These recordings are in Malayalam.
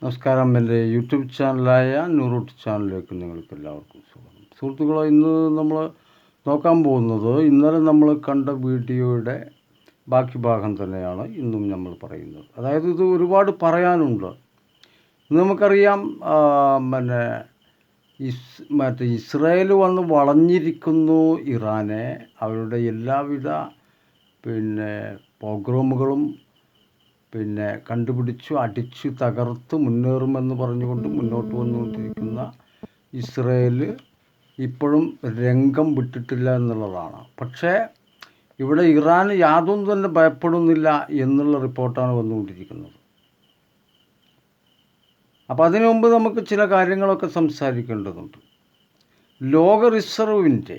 നമസ്കാരം. എൻ്റെ യൂട്യൂബ് ചാനലായ നൂറൂട്ട് ചാനലിലേക്ക് നിങ്ങൾക്ക് എല്ലാവർക്കും സ്വാഗതം. സുഹൃത്തുക്കളെ, ഇന്ന് നമ്മൾ നോക്കാൻ പോകുന്നത് ഇന്നലെ നമ്മൾ കണ്ട വീഡിയോയുടെ ബാക്കി ഭാഗം തന്നെയാണ് ഇന്നും നമ്മൾ പറയുന്നത്. അതായത് ഇത് ഒരുപാട് പറയാനുണ്ട്. നമുക്കറിയാം, ഇസ്രായേൽ വന്ന് വളഞ്ഞിരിക്കുന്നു ഇറാനെ. അവരുടെ എല്ലാവിധ പോഗ്രോമുകളും കണ്ടുപിടിച്ചു അടിച്ചു തകർത്ത് മുന്നേറുമെന്ന് പറഞ്ഞുകൊണ്ട് മുന്നോട്ട് വന്നുകൊണ്ടിരിക്കുന്ന ഇസ്രായേൽ ഇപ്പോഴും രംഗം വിട്ടിട്ടില്ല എന്നുള്ളതാണ്. പക്ഷേ ഇവിടെ ഇറാൻ യാതൊന്നും തന്നെ ഭയപ്പെടുന്നില്ല എന്നുള്ള റിപ്പോർട്ടാണ് വന്നുകൊണ്ടിരിക്കുന്നത്. അപ്പോൾ അതിനു മുമ്പ് നമുക്ക് ചില കാര്യങ്ങളൊക്കെ സംസാരിക്കേണ്ടതുണ്ട്. ലോക റിസർവിൻ്റെ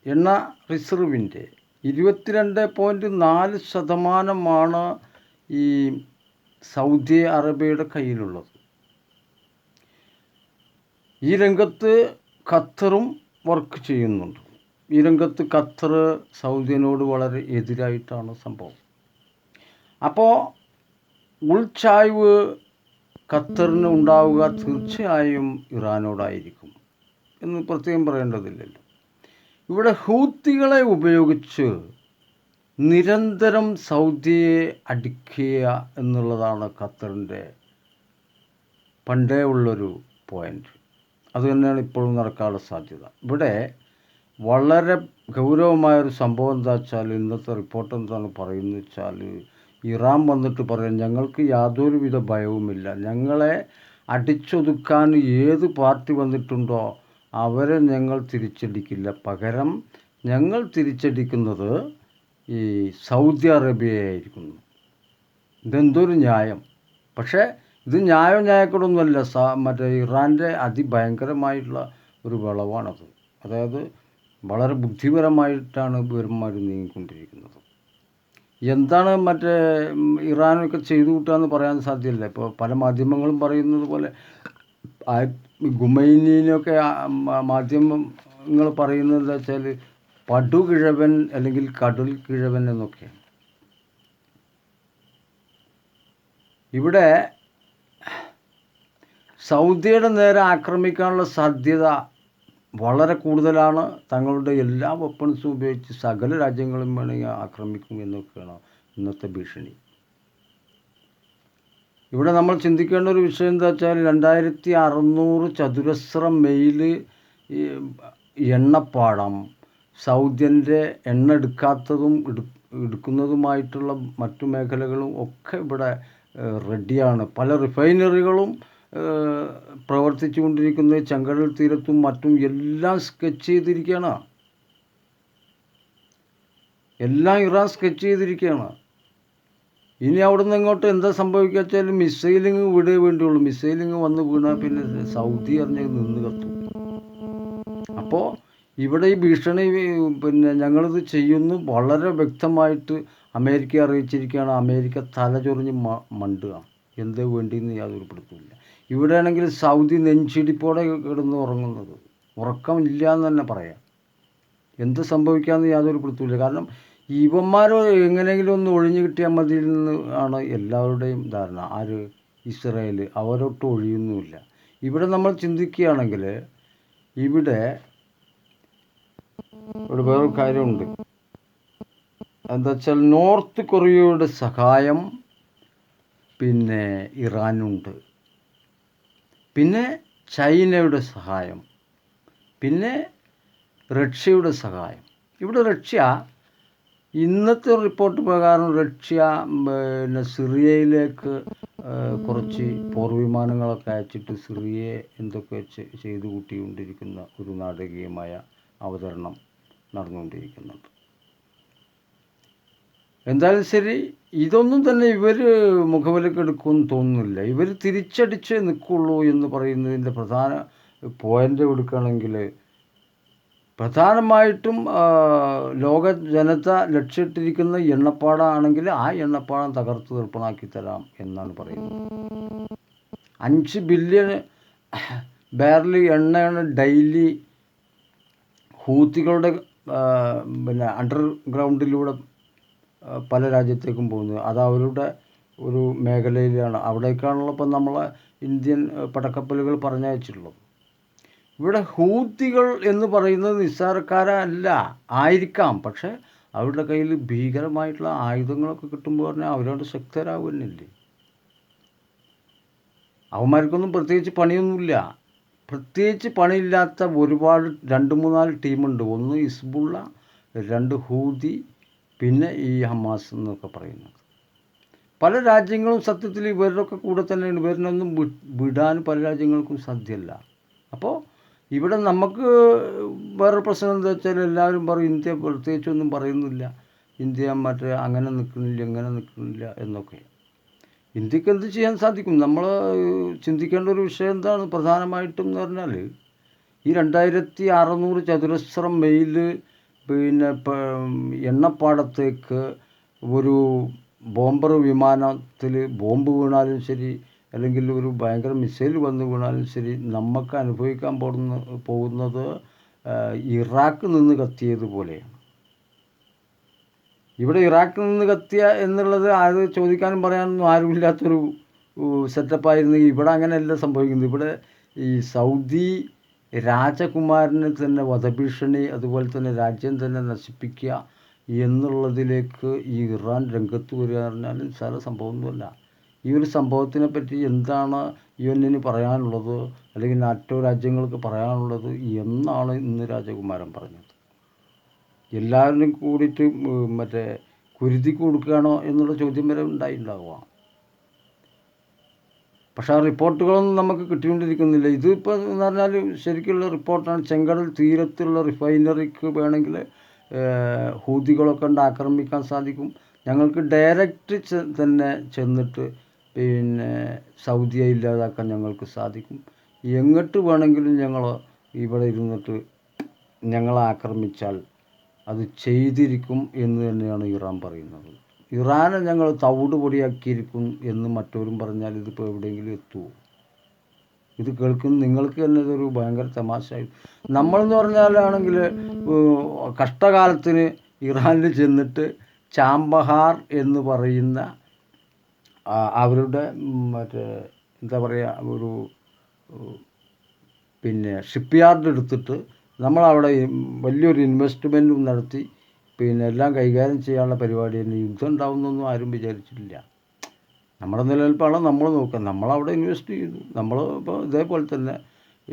എണ്ണ റിസർവിൻ്റെ 22.4% ഈ സൗദി അറേബ്യയുടെ കയ്യിലുള്ളത്. ഈ രംഗത്ത് ഖത്തറും വർക്ക് ചെയ്യുന്നുണ്ട്. ഈ രംഗത്ത് ഖത്തർ സൗദിയോട് വളരെ എതിരായിട്ടാണ് സംഭവം. അപ്പോൾ ഉൾച്ചായ്വ് ഖത്തറിന് ഉണ്ടാവുക തീർച്ചയായും ഇറാനോടായിരിക്കും എന്ന് പ്രത്യേകം പറയേണ്ടതില്ലല്ലോ. ഇവിടെ ഹൂത്തികളെ ഉപയോഗിച്ച് നിരന്തരം സൗദിയെ അടിക്കുക എന്നുള്ളതാണ് ഖത്തറിൻ്റെ പണ്ടേ ഉള്ളൊരു പോയിൻ്റ്. അതുതന്നെയാണ് ഇപ്പോഴും നടക്കാനുള്ള സാധ്യത. ഇവിടെ വളരെ ഗൗരവമായൊരു സംഭവം എന്താ വെച്ചാൽ, ഇന്നത്തെ റിപ്പോർട്ട് എന്താണ് പറയുന്നത് വെച്ചാൽ, ഇറാൻ വന്നിട്ട് പറയാം, ഞങ്ങൾക്ക് യാതൊരുവിധ ഭയവുമില്ല, ഞങ്ങളെ അടിച്ചൊതുക്കാൻ ഏത് പാർട്ടി വന്നിട്ടുണ്ടോ അവരെ ഞങ്ങൾ തിരിച്ചടിക്കില്ല, പകരം ഞങ്ങൾ തിരിച്ചടിക്കുന്നത് ഈ സൗദി അറേബ്യയായിരിക്കുന്നു. ഇതെന്തൊരു ന്യായം! പക്ഷേ ഇത് ന്യായക്കേടൊന്നുമല്ല. ഇറാൻ്റെ അതിഭയങ്കരമായിട്ടുള്ള ഒരു വിളവാണത്. അതായത് വളരെ ബുദ്ധിപരമായിട്ടാണ് ഇവന്മാർ നീങ്ങിക്കൊണ്ടിരിക്കുന്നത്. എന്താണ് ഇറാനൊക്കെ ചെയ്തു കൂട്ടാന്ന് പറയാൻ സാധ്യമല്ല. ഇപ്പോൾ പല മാധ്യമങ്ങളും പറയുന്നത് പോലെ ഖുമൈനിനൊക്കെ മാധ്യമങ്ങൾ പറയുന്നത് എന്താ വെച്ചാൽ പടുകിഴവൻ അല്ലെങ്കിൽ കടൽ കിഴവൻ എന്നൊക്കെയാണ്. ഇവിടെ സൗദിയുടെ നേരെ ആക്രമിക്കാനുള്ള സാധ്യത വളരെ കൂടുതലാണ്. തങ്ങളുടെ എല്ലാ വെപ്പൺസും ഉപയോഗിച്ച് സകല രാജ്യങ്ങളും വേണമെങ്കിൽ ആക്രമിക്കും എന്നൊക്കെയാണ് ഇന്നത്തെ ഭീഷണി. ഇവിടെ നമ്മൾ ചിന്തിക്കേണ്ട ഒരു വിഷയം എന്താ വെച്ചാൽ, 2600 ചതുരശ്ര മൈൽ എണ്ണപ്പാടം, സൗദിൻ്റെ എണ്ണ എടുക്കാത്തതും എടുക്കുന്നതുമായിട്ടുള്ള മറ്റു മേഖലകളും ഒക്കെ ഇവിടെ റെഡിയാണ്. പല റിഫൈനറികളും പ്രവർത്തിച്ചു കൊണ്ടിരിക്കുന്നത് ചെങ്കടൽ തീരത്തും മറ്റും എല്ലാം സ്കെച്ച് ചെയ്തിരിക്കുകയാണ്. എല്ലാം ഇറാൻ സ്കെച്ച് ചെയ്തിരിക്കുകയാണ്. ഇനി അവിടെ നിന്ന് ഇങ്ങോട്ട് എന്താ സംഭവിക്കുക വെച്ചാൽ, മിസൈലിങ് വിടേ വേണ്ടിയുള്ളൂ. മിസൈലിങ് വന്ന് വീണാൽ പിന്നെ സൗദി അറിഞ്ഞ് നിന്ന് കത്തും. അപ്പോൾ ഇവിടെ ഈ ഭീഷണി ഞങ്ങളിത് ചെയ്യുന്നു വളരെ വ്യക്തമായിട്ട് അമേരിക്കയെ അറിയിച്ചിരിക്കുകയാണ്. അമേരിക്ക തലചൊറിഞ്ഞ് മണ്ടുക, എന്തേ വേണ്ടിയെന്ന് യാതൊരു പിടുത്തമില്ല. ഇവിടെയാണെങ്കിൽ സൗദി നെഞ്ചിടിപ്പോടെ കിടന്ന് ഉറങ്ങുന്നത്, ഉറക്കമില്ല എന്ന് തന്നെ പറയാം. എന്ത് സംഭവിക്കാമെന്ന് യാതൊരു പിടുത്തമില്ല. കാരണം ഇവന്മാർ എങ്ങനെയെങ്കിലും ഒന്ന് ഒഴിഞ്ഞു കിട്ടിയാൽ മതി എന്ന് ആണ് എല്ലാവരുടെയും ധാരണ. ഇസ്രായേൽ അവരൊട്ടും ഒഴിയുന്നുമില്ല. ഇവിടെ നമ്മൾ ചിന്തിക്കുകയാണെങ്കിൽ ഇവിടെ വേറൊരു കാര്യമുണ്ട്. എന്താ വെച്ചാൽ, നോർത്ത് കൊറിയയുടെ സഹായം ഇറാനുണ്ട്, പിന്നെ ചൈനയുടെ സഹായം, പിന്നെ റഷ്യയുടെ സഹായം. ഇവിടെ റഷ്യ ഇന്നത്തെ റിപ്പോർട്ട് പ്രകാരം റഷ്യ സിറിയയിലേക്ക് കുറച്ച് പോർവിമാനങ്ങളൊക്കെ അയച്ചിട്ട് സിറിയയെ എന്തൊക്കെ ചെയ്തു കൂട്ടിക്കൊണ്ടിരിക്കുന്ന ഒരു നാടകീയമായ അവതരണം നടന്നുകൊണ്ടിരിക്കുന്നുണ്ട്. എന്തായാലും ശരി, ഇതൊന്നും തന്നെ ഇവർ മുഖവിലക്കെടുക്കുമെന്ന് തോന്നുന്നില്ല. ഇവർ തിരിച്ചടിച്ച് നിൽക്കുള്ളൂ എന്ന് പറയുന്നതിൻ്റെ പ്രധാന പോയിൻ്റ് എടുക്കുകയാണെങ്കിൽ, പ്രധാനമായിട്ടും ലോക ജനത ലക്ഷ്യമിട്ടിരിക്കുന്ന എണ്ണപ്പാടമാണെങ്കിൽ ആ എണ്ണപ്പാടം തകർത്ത് തീർപ്പണാക്കി തരാം എന്നാണ് പറയുന്നത്. 5 ബില്യൺ ബാരൽ എണ്ണയാണ് ഡെയിലി ഹൂത്തികളുടെ അണ്ടർഗ്രൗണ്ടിലൂടെ പല രാജ്യത്തേക്കും പോകുന്നത്. അത് അവരുടെ ഒരു മേഖലയിലാണ്. അവിടേക്കാണല്ലോ ഇപ്പം നമ്മളെ ഇന്ത്യൻ പടക്കപ്പലുകൾ പറഞ്ഞയച്ചിട്ടുള്ളത്. ഇവിടെ ഹൂത്തികൾ എന്ന് പറയുന്നത് നിസ്സാരക്കാരല്ല, ആയിരിക്കാം. പക്ഷേ അവരുടെ കയ്യിൽ ഭീകരമായിട്ടുള്ള ആയുധങ്ങളൊക്കെ കിട്ടുമ്പോൾ പറഞ്ഞാൽ അവരോട് ശക്തരാകുന്നില്ലേ. അവന്മാർക്കൊന്നും പ്രത്യേകിച്ച് പണിയൊന്നുമില്ല. പ്രത്യേകിച്ച് പണിയില്ലാത്ത ഒരുപാട് 2-3-4 ടീമുണ്ട്. ഒന്ന് ഹിസ്ബുള്ള, 2 ഹൂതി, പിന്നെ ഈ ഹമാസ് എന്നൊക്കെ പറയുന്നത്. പല രാജ്യങ്ങളും സത്യത്തിൽ ഇവരുടെയൊക്കെ കൂടെ തന്നെയാണ്. ഇവരിനൊന്നും വിടാൻ പല രാജ്യങ്ങൾക്കും സാധ്യമല്ല. അപ്പോൾ ഇവിടെ നമുക്ക് വേറെ പ്രശ്നം എന്താ വെച്ചാൽ എല്ലാവരും പറയും ഇന്ത്യ പ്രത്യേകിച്ചൊന്നും പറയുന്നില്ല, ഇന്ത്യ മറ്റേ അങ്ങനെ നിൽക്കുന്നില്ല ഇങ്ങനെ നിൽക്കുന്നില്ല എന്നൊക്കെ. ഇന്ത്യക്ക് എന്ത് ചെയ്യാൻ സാധിക്കും? നമ്മൾ ചിന്തിക്കേണ്ട ഒരു വിഷയം എന്താണ് പ്രധാനമായിട്ടും എന്ന് പറഞ്ഞാൽ, ഈ 2600 ചതുരശ്ര മൈൽ പിന്നെ എണ്ണപ്പാടത്തേക്ക് ഒരു ബോംബർ വിമാനത്തിൽ ബോംബ് വീണാലും ശരി, അല്ലെങ്കിൽ ഒരു ഭയങ്കര മിസൈൽ വന്ന് വീണാലും ശരി, നമുക്ക് അനുഭവിക്കാൻ പോകുന്നത് ഇറാഖിൽ നിന്ന് കത്തിയതുപോലെയാണ്. ഇവിടെ ഇറാഖിൽ നിന്ന് കത്തിയ എന്നുള്ളത് അത് ചോദിക്കാനും പറയാനൊന്നും ആരുമില്ലാത്തൊരു സെറ്റപ്പായിരുന്നെങ്കിൽ ഇവിടെ അങ്ങനെയല്ല സംഭവിക്കുന്നത്. ഇവിടെ ഈ സൗദി രാജകുമാരന് തന്നെ വധഭീഷണി, അതുപോലെ തന്നെ രാജ്യം തന്നെ നശിപ്പിക്കുക എന്നുള്ളതിലേക്ക് ഈ ഇറാൻ രംഗത്ത് വരിക പറഞ്ഞാൽ നിസ്സാര സംഭവമൊന്നുമല്ല. ഈ ഒരു സംഭവത്തിനെ പറ്റി എന്താണ് UN പറയാനുള്ളത്, അല്ലെങ്കിൽ നാറ്റോ രാജ്യങ്ങൾക്ക് പറയാനുള്ളത് എന്നാണ് ഇന്ന് രാജകുമാരൻ പറഞ്ഞത്. എല്ലാവരും കൂടിയിട്ട് മറ്റേ കുരുതി കൊടുക്കുകയാണോ എന്നുള്ള ചോദ്യം വരെ ഉണ്ടായിട്ടുണ്ടാവുക. പക്ഷേ ആ റിപ്പോർട്ടുകളൊന്നും നമുക്ക് കിട്ടിക്കൊണ്ടിരിക്കുന്നില്ല. ഇതിപ്പോൾ എന്ന് പറഞ്ഞാൽ ശരിക്കുള്ള റിപ്പോർട്ടാണ്. ചെങ്കടൽ തീരത്തുള്ള റിഫൈനറിക്ക് വേണമെങ്കിൽ ഹൂതികളൊക്കെ ഉണ്ട് ആക്രമിക്കാൻ സാധിക്കും. ഞങ്ങൾക്ക് ഡയറക്റ്റ് തന്നെ ചെന്നിട്ട് പിന്നെ സൗദിയെ ഇല്ലാതാക്കാൻ ഞങ്ങൾക്ക് സാധിക്കും. എങ്ങോട്ട് വേണമെങ്കിലും ഞങ്ങൾ ഇവിടെ ഇരുന്നിട്ട് ഞങ്ങളെ ആക്രമിച്ചാൽ അത് ചെയ്തിരിക്കും എന്ന് തന്നെയാണ് ഇറാൻ പറയുന്നത്. ഇറാനെ ഞങ്ങൾ തവിട് പൊടിയാക്കിയിരിക്കും എന്ന് മറ്റവരും പറഞ്ഞാൽ ഇതിപ്പോൾ എവിടെയെങ്കിലും എത്തുമോ? ഇത് കേൾക്കുന്ന നിങ്ങൾക്ക് തന്നെ ഇതൊരു ഭയങ്കര തമാശയായി. നമ്മളെന്ന് പറഞ്ഞാലാണെങ്കിൽ കഷ്ടകാലത്തിന് ഇറാനിൽ ചെന്നിട്ട് ചാമ്പഹാർ എന്ന് പറയുന്ന അവരുടെ മറ്റേ എന്താ പറയുക ഒരു പിന്നെ ഷിപ്പ് യാർഡ് എടുത്തിട്ട് നമ്മളവിടെ വലിയൊരു ഇൻവെസ്റ്റ്മെൻറ്റും നടത്തി പിന്നെ എല്ലാം കൈകാര്യം ചെയ്യാനുള്ള പരിപാടി തന്നെ. യുദ്ധം ഉണ്ടാവുന്നൊന്നും ആരും വിചാരിച്ചിട്ടില്ല. നമ്മുടെ നിലനിൽപ്പാണ് നമ്മൾ നോക്കുക. നമ്മളവിടെ ഇൻവെസ്റ്റ് ചെയ്തു. നമ്മൾ ഇപ്പോൾ ഇതേപോലെ തന്നെ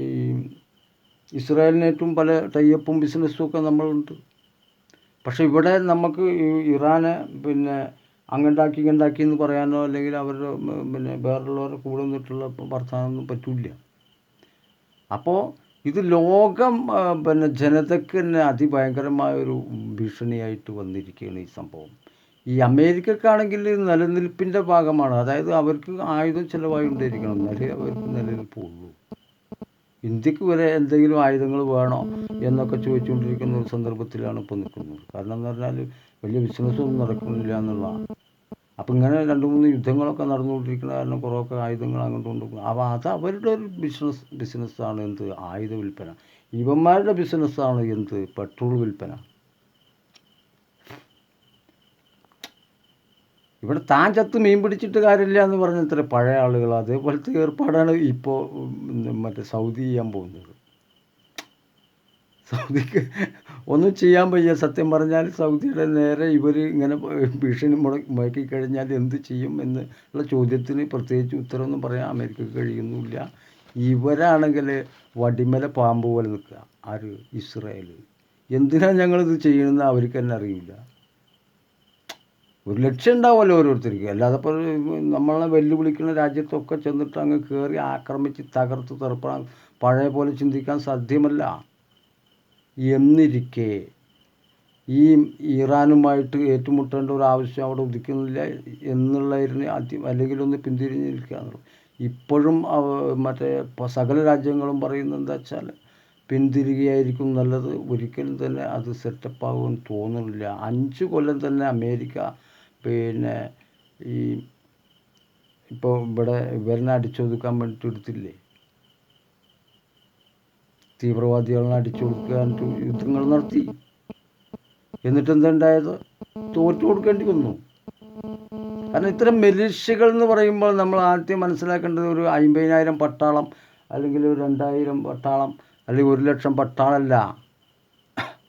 ഈ ഇസ്രായേലിനേറ്റവും പല ടൈപ്പും ബിസിനസ്സും ഒക്കെ നമ്മളുണ്ട്. പക്ഷേ ഇവിടെ നമുക്ക് ഇറാനെ പിന്നെ അങ്ങണ്ടാക്കി എന്ന് പറയാനോ അല്ലെങ്കിൽ അവരുടെ പിന്നെ വേറുള്ളവരുടെ കൂടെ നിന്നിട്ടുള്ള വർത്തമാനമൊന്നും പറ്റില്ല. അപ്പോൾ ഇത് ലോകം പിന്നെ ജനതയ്ക്ക് തന്നെ അതിഭയങ്കരമായൊരു ഭീഷണിയായിട്ട് വന്നിരിക്കുകയാണ് ഈ സംഭവം. ഈ അമേരിക്കക്കാണെങ്കിൽ നിലനിൽപ്പിൻ്റെ ഭാഗമാണ്. അതായത് അവർക്ക് ആയുധം ചിലവായിക്കൊണ്ടിരിക്കണം, എന്നാലേ അവർക്ക് നിലനിൽപ്പുള്ളൂ. ഇന്ത്യക്ക് വരെ എന്തെങ്കിലും ആയുധങ്ങൾ വേണോ എന്നൊക്കെ ചോദിച്ചുകൊണ്ടിരിക്കുന്ന ഒരു സന്ദർഭത്തിലാണ് ഇപ്പോൾ നിൽക്കുന്നത്. കാരണം എന്ന് പറഞ്ഞാൽ വലിയ ബിസിനസ്സൊന്നും നടക്കുന്നില്ല എന്നുള്ളതാണ്. അപ്പം ഇങ്ങനെ 2-3 യുദ്ധങ്ങളൊക്കെ നടന്നുകൊണ്ടിരിക്കുന്ന കാരണം കുറേയൊക്കെ ആയുധങ്ങൾ അങ്ങോട്ട് കൊണ്ടുപോകും. അപ്പോൾ അത് അവരുടെ ഒരു ബിസിനസ്സാണ് എന്ത് ആയുധ വിൽപ്പന. ഇവന്മാരുടെ ബിസിനസ്സാണ് എന്ത് പെട്രോൾ വിൽപ്പന. ഇവിടെ താൻ ചത്ത് മീൻ പിടിച്ചിട്ട് കാര്യമില്ല എന്ന് പറഞ്ഞ ഇത്ര പഴയ ആളുകൾ അതേപോലത്തെ ഏർപ്പാടാണ് ഇപ്പോൾ മറ്റേ സൗദി ചെയ്യാൻ പോകുന്നത്. സൗദിക്ക് ഒന്നും ചെയ്യാൻ വയ്യ. സത്യം പറഞ്ഞാൽ സൗദിയുടെ നേരെ ഇവർ ഇങ്ങനെ ഭീഷണി മുഴക്കിക്കഴിഞ്ഞാൽ എന്ത് ചെയ്യും എന്നുള്ള ചോദ്യത്തിന് പ്രത്യേകിച്ച് ഉത്തരവൊന്നും പറയാൻ അമേരിക്കക്ക് കഴിയുന്നില്ല. ഇവരാണെങ്കിൽ വടിമല പാമ്പ് പോലെ നിൽക്കുക. ആര്? ഇസ്രായേൽ. എന്തിനാണ് ഞങ്ങളിത് ചെയ്യുന്നത് അവർക്ക് തന്നെ അറിയില്ല. ഒരു ലക്ഷ്യം ഉണ്ടാവുമല്ലോ ഓരോരുത്തർക്ക്. അല്ലാതെ ഇപ്പോൾ നമ്മളെ വെല്ലുവിളിക്കുന്ന രാജ്യത്തൊക്കെ ചെന്നിട്ട് അങ്ങ് കയറി ആക്രമിച്ച് തകർത്ത് തെറുപ്പാൻ പഴയ പോലെ ചിന്തിക്കാൻ സാധ്യമല്ല. എന്നിരിക്കെ ഈ ഇറാനുമായിട്ട് ഏറ്റുമുട്ടേണ്ട ഒരു ആവശ്യം അവിടെ ഉദിക്കുന്നില്ല എന്നുള്ളതിന് ആദ്യം അല്ലെങ്കിൽ ഒന്ന് പിന്തിരിഞ്ഞ് നിൽക്കുക എന്നുള്ളത്. ഇപ്പോഴും മറ്റേ സകല രാജ്യങ്ങളും പറയുന്നത് എന്താ വെച്ചാൽ പിന്തിരികയായിരിക്കും നല്ലത്. ഒരിക്കലും തന്നെ അത് സെറ്റപ്പാകുമെന്ന് തോന്നുന്നില്ല. 5 കൊല്ലം തന്നെ അമേരിക്ക പിന്നെ ഈ ഇപ്പോൾ ഇവിടെ ഇവരിനെ അടിച്ചൊതുക്കാൻ വേണ്ടിയിട്ട് എടുത്തില്ലേ, തീവ്രവാദികളെ അടിച്ചൊതുക്കാൻ യുദ്ധങ്ങൾ നടത്തി. എന്നിട്ട് എന്താ ഉണ്ടായത്? തോറ്റു കൊടുക്കേണ്ടി വന്നു. കാരണം ഇത്തരം മിലിഷ്യകൾ എന്ന് പറയുമ്പോൾ നമ്മൾ ആദ്യം മനസ്സിലാക്കേണ്ടത് ഒരു 50,000 പട്ടാളം, അല്ലെങ്കിൽ ഒരു 2,000 പട്ടാളം, അല്ലെങ്കിൽ 1,00,000 പട്ടാളമല്ല.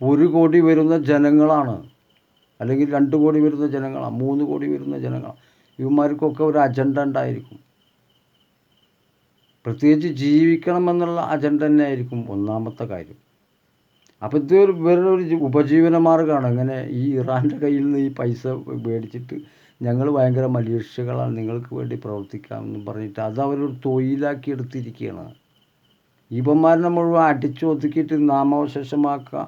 1 കോടി വരുന്ന ജനങ്ങളാണ്, അല്ലെങ്കിൽ 2 കോടി വരുന്ന ജനങ്ങളാണ്, 3 കോടി വരുന്ന ജനങ്ങളാണ്. ഇവന്മാർക്കൊക്കെ ഒരു അജണ്ട ഉണ്ടായിരിക്കും. പ്രത്യേകിച്ച് ജീവിക്കണമെന്നുള്ള അജണ്ട തന്നെ ആയിരിക്കും ഒന്നാമത്തെ കാര്യം. അപ്പോൾ ഇത് വേറൊരു ഉപജീവന മാർഗ്ഗമാണ്. ഇങ്ങനെ ഈ ഇറാൻ്റെ കയ്യിൽ നിന്ന് ഈ പൈസ മേടിച്ചിട്ട് ഞങ്ങൾ ഭയങ്കര മലേഷ്യകളാണ്, നിങ്ങൾക്ക് വേണ്ടി പ്രവർത്തിക്കാമെന്ന് പറഞ്ഞിട്ട് അത് അവരൊരു തൊഴിലാക്കി എടുത്തിരിക്കുകയാണ്. ഇവന്മാരെ മുഴുവൻ അടിച്ചൊതുക്കിയിട്ട് നാമാവശേഷമാക്കാൻ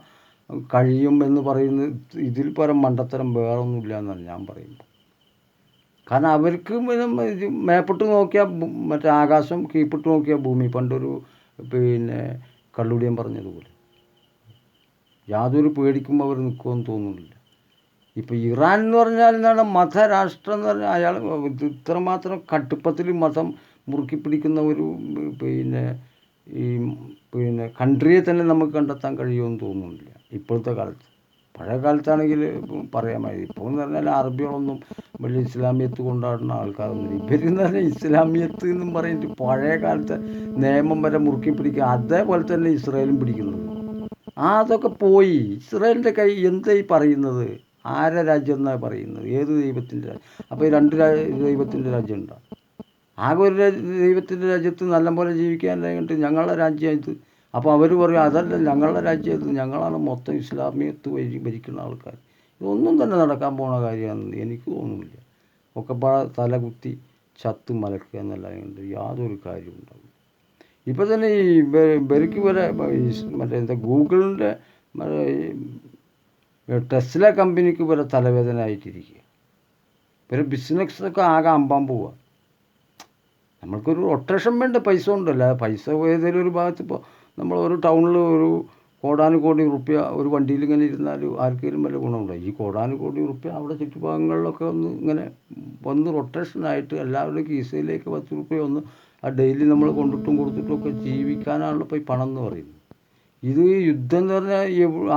കഴിയും എന്ന് പറയുന്നത് ഇതിൽ പരം മണ്ടത്തരം വേറൊന്നുമില്ല എന്നാണ് ഞാൻ പറയുമ്പോൾ. കാരണം അവർക്ക് മേപ്പിട്ട് നോക്കിയാൽ മറ്റേ ആകാശം, കീപ്പിട്ട് നോക്കിയാൽ ഭൂമി. പണ്ടൊരു കള്ളുടിയൻ പറഞ്ഞതുപോലെ യാതൊരു പേടിക്കുമ്പോൾ അവർ നിൽക്കുമെന്ന് തോന്നുന്നില്ല. ഇപ്പോൾ ഇറാൻ എന്ന് പറഞ്ഞാൽ എന്താണ്, മതരാഷ്ട്രം എന്ന് പറഞ്ഞാൽ അയാൾ ഇത്രമാത്രം കടുപ്പത്തിൽ മതം മുറുക്കി പിടിക്കുന്ന ഒരു ഈ കൺട്രിയെ തന്നെ നമുക്ക് കണ്ടെത്താൻ കഴിയുമെന്ന് തോന്നുന്നില്ല ഇപ്പോഴത്തെ കാലത്ത്. പഴയ കാലത്താണെങ്കിൽ പറയാമായിരുന്നു. ഇപ്പോൾ എന്ന് പറഞ്ഞാൽ അറബികളൊന്നും വലിയ ഇസ്ലാമിയത്ത് കൊണ്ടാടുന്ന ആൾക്കാരൊന്നും. ഇവരെന്ന് പറഞ്ഞാൽ ഇസ്ലാമിയത്ത് എന്നും പറഞ്ഞിട്ട് പഴയ കാലത്തെ നിയമം വരെ മുറുക്കി പിടിക്കുക. അതേപോലെ തന്നെ ഇസ്രായേലും പിടിക്കുന്നത്. അതൊക്കെ പോയി. ഇസ്രായേലിൻ്റെ കൈ എന്തായി പറയുന്നത്? ആരെ രാജ്യം എന്നാണ് പറയുന്നത്? ഏത് ദൈവത്തിൻ്റെ രാജ്യം? അപ്പോൾ ഈ 2 ദൈവത്തിൻ്റെ രാജ്യം ഉണ്ടാകും. ആകെ ഒരു ദൈവത്തിൻ്റെ രാജ്യത്ത് നല്ലപോലെ ജീവിക്കാനായിട്ട് ഞങ്ങളുടെ രാജ്യം ഇത്. അപ്പോൾ അവർ പറയും അതല്ല ഞങ്ങളുടെ രാജ്യം ഇത്, ഞങ്ങളാണ് മൊത്തം ഇസ്ലാമിയത്ത് ഭരിക്കുന്ന ആൾക്കാർ. ഇതൊന്നും തന്നെ നടക്കാൻ പോണ കാര്യമാണെന്ന് എനിക്ക് തോന്നുന്നില്ല. ഒക്കെ തല കുത്തി ചത്ത് മലക്കുക എന്നല്ലാതെ യാതൊരു കാര്യവും ഉണ്ടാവില്ല. ഇപ്പോൾ തന്നെ ഈ ഇവർക്ക് വരെ മറ്റേ എന്താ ഗൂഗിളിൻ്റെ ടെസ്ല കമ്പനിക്ക് വരെ തലവേദന ആയിട്ടിരിക്കുക. ഇവരെ ബിസിനസ്സൊക്കെ ആകെ അമ്പാൻ പോവുക. നമ്മൾക്കൊരു റൊട്ടേഷൻ വേണ്ട, പൈസ ഉണ്ടല്ലോ. പൈസ ഏതെങ്കിലും ഒരു ഭാഗത്ത് ഇപ്പോൾ നമ്മൾ ഒരു ടൗണിൽ ഒരു കോടാനുകോടി റുപ്യ ഒരു വണ്ടിയിൽ ഇങ്ങനെ ഇരുന്നാൽ ആർക്കെങ്കിലും വല്ല ഗുണമുണ്ടോ? ഈ കോടാനുകോടി റുപ്യ അവിടെ ചുറ്റുഭാഗങ്ങളിലൊക്കെ ഒന്ന് ഇങ്ങനെ വന്ന് റൊട്ടേഷനായിട്ട് എല്ലാവരുടെയും കീസയിലേക്ക് 10 റുപ്യ ഒന്ന് ആ ഡെയിലി നമ്മൾ കൊണ്ടിട്ടും കൊടുത്തിട്ടുമൊക്കെ ജീവിക്കാനാണല്ലോ ഇപ്പോൾ ഈ പണം എന്ന് പറയുന്നത്. ഇത് യുദ്ധം എന്ന് പറഞ്ഞാൽ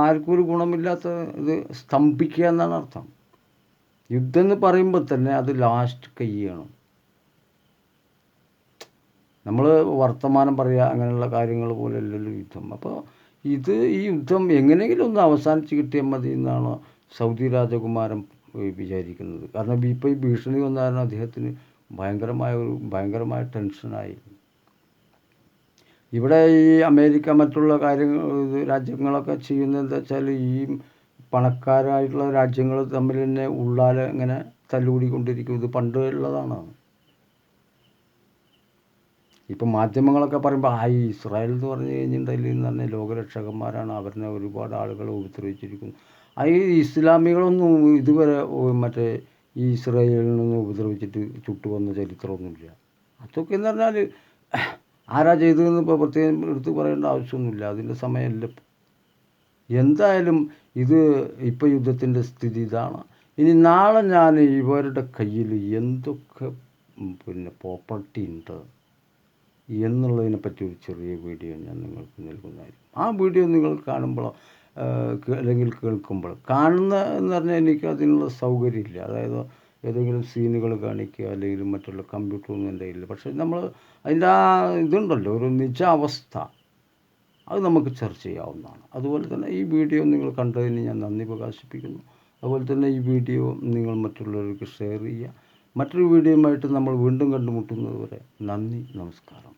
ആർക്കും ഒരു ഗുണമില്ലാത്ത ഇത് സ്തംഭിക്കുക എന്നാണ് അർത്ഥം. യുദ്ധം എന്ന് പറയുമ്പോൾ തന്നെ അത് ലാസ്റ്റ് കയ്യണം. നമ്മൾ വർത്തമാനം പറയുക അങ്ങനെയുള്ള കാര്യങ്ങൾ പോലെ അല്ലല്ലോ യുദ്ധം. അപ്പോൾ ഈ യുദ്ധം എങ്ങനെയെങ്കിലും ഒന്ന് അവസാനിച്ച് കിട്ടിയാൽ മതി എന്നാണ് സൗദി രാജകുമാരൻ വിചാരിക്കുന്നത്. കാരണം ഇപ്പോൾ ഈ ഭീഷണി വന്ന കാരണം അദ്ദേഹത്തിന് ഭയങ്കരമായ ടെൻഷനായി. ഇവിടെ ഈ അമേരിക്ക മറ്റുള്ള രാജ്യങ്ങളൊക്കെ ചെയ്യുന്നത് എന്താ വെച്ചാൽ ഈ പണക്കാരായിട്ടുള്ള രാജ്യങ്ങൾ തമ്മിൽ തന്നെ ഉള്ളാലെ ഇങ്ങനെ തല്ലുകൂടിക്കൊണ്ടിരിക്കും. ഇത് പണ്ട് ഉള്ളതാണ്. ഇപ്പം മാധ്യമങ്ങളൊക്കെ പറയുമ്പോൾ ഇസ്രായേൽ എന്ന് പറഞ്ഞു കഴിഞ്ഞിട്ടുണ്ടെങ്കിൽ എന്ന് പറഞ്ഞാൽ ലോകരക്ഷകന്മാരാണ്, അവരെ ഒരുപാട് ആളുകൾ ഉപദ്രവിച്ചിരിക്കുന്നു. ഈ ഇസ്ലാമികളൊന്നും ഇതുവരെ മറ്റേ ഈ ഇസ്രായേലിൽ നിന്ന് ഉപദ്രവിച്ചിട്ട് ചുട്ടുവന്ന ചരിത്രമൊന്നുമില്ല. അതൊക്കെ എന്ന് പറഞ്ഞാൽ ആരാ ചെയ്തതെന്ന് ഇപ്പോൾ പ്രത്യേകം എടുത്ത് പറയേണ്ട ആവശ്യമൊന്നുമില്ല. അതിൻ്റെ സമയമല്ല ഇപ്പോൾ. എന്തായാലും ഇപ്പോൾ യുദ്ധത്തിൻ്റെ സ്ഥിതി ഇതാണ്. ഇനി നാളെ ഞാൻ ഇവരുടെ കയ്യിൽ എന്തൊക്കെ പ്രോപ്പർട്ടി ഉണ്ട് എന്നുള്ളതിനെപ്പറ്റി ഒരു ചെറിയ വീഡിയോ ഞാൻ നിങ്ങൾക്ക് നൽകുന്നതായിരിക്കും. ആ വീഡിയോ നിങ്ങൾ കാണുമ്പോൾ അല്ലെങ്കിൽ കേൾക്കുമ്പോൾ, എന്ന് പറഞ്ഞാൽ എനിക്ക് അതിനുള്ള സൗകര്യമില്ല. അതായത് ഏതെങ്കിലും സീനുകൾ കാണിക്കുക അല്ലെങ്കിൽ മറ്റുള്ള കമ്പ്യൂട്ടറൊന്നും എൻ്റെ കയ്യിലില്ല. പക്ഷേ നമ്മൾ അതിൻ്റെ ആ ഇതുണ്ടല്ലോ, ഒരു നിജാവസ്ഥ, അത് നമുക്ക് ചർച്ച ചെയ്യാവുന്നതാണ്. അതുപോലെ തന്നെ ഈ വീഡിയോ നിങ്ങൾ കണ്ടതിന് ഞാൻ നന്ദി പ്രകാശിപ്പിക്കുന്നു. അതുപോലെ തന്നെ ഈ വീഡിയോ നിങ്ങൾ മറ്റുള്ളവർക്ക് ഷെയർ ചെയ്യുക. മറ്റൊരു വീഡിയോയുമായിട്ട് നമ്മൾ വീണ്ടും കണ്ടുമുട്ടുന്നത് വരെ നന്ദി, നമസ്കാരം.